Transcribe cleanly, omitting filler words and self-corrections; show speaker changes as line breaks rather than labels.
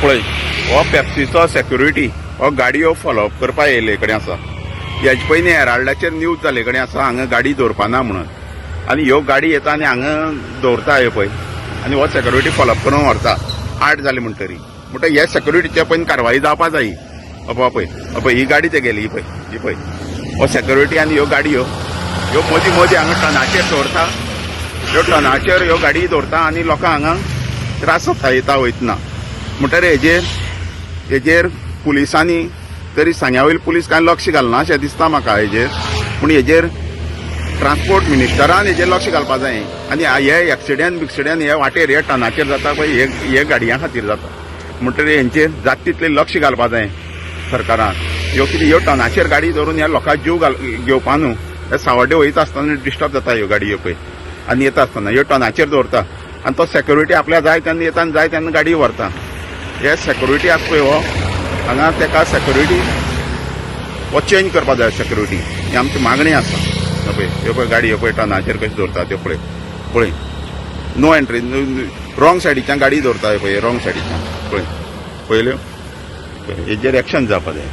पळय हो पेप्सीचो सेक्युरिटी हो गाडयो फॉलोअप करपा येयले कडेन आसा. हेजे पयलीं हेराल्डाचेर न्यूज जाले कडेन आसा हांगा गाडी दवरपाना म्हणून, आनी ह्यो गाडी येता आनी हांगा दवरता हे पळय, आनी हो सेक्युरिटी फॉलोअप करून व्हरता 8 जाले म्हणटरी. म्हणटा हे सेक्युरिटीचे पयलीं कारवाई जावपा जायी. पळय ही गाडी ते गेली, ही पळय हो सेक्युरिटी आनी ह्यो गाडयो ह्यो मदीं हांगा टनाचेर दवरता. ह्यो टनाचेर ह्यो गाडी दवरता आनी लोकांक हांगा त्रास जाता येता वयतना. म्हणटरी हेजेर पुलिसांनी तरी सांग्या वयली पुलीस कांय लक्ष घालना अशें दिसता म्हाका हेजेर. पूण हेजेर ट्रान्सपोर्ट मिनिस्टरान हेजेर लक्ष घालपा जाय. आनी हे एक्सिडेंट हे वाटेर हे टनाचेर जाता पळय हे गाडयां खातीर जाता. म्हणटरी हेंचेर जाता तितले लक्ष घालपा जाय सरकारान. ह्यो टनाचेर गाडी दवरून ह्या लोकांक जीव घेवपा न्हू. हे सावड्डे वयता आसतना डिस्टर्ब जाता ह्यो गाडयो पळय, आनी येता आसतना ह्यो टनाचेर दवरता आनी तो सेक्युरिटी आपल्या जाय तेन्ना येता आनी जाय तेन्ना गाडी व्हरता. हे सेक्युरिटी आसा पळय हो हांगा तेका सेक्युरिटी हो चेंज करपा जाय. सेक्युरिटी ही आमची मागणी आसा. ह्यो पळय गाडी ह्यो पळय टनाचेर कशें दवरता त्यो पळय नो एंट्री रॉंग सायडीच्यान गाडी दवरता पळय रॉंग सायडीच्यान पळय पळयल्यो. हेजेर एक्शन जावपा जाय.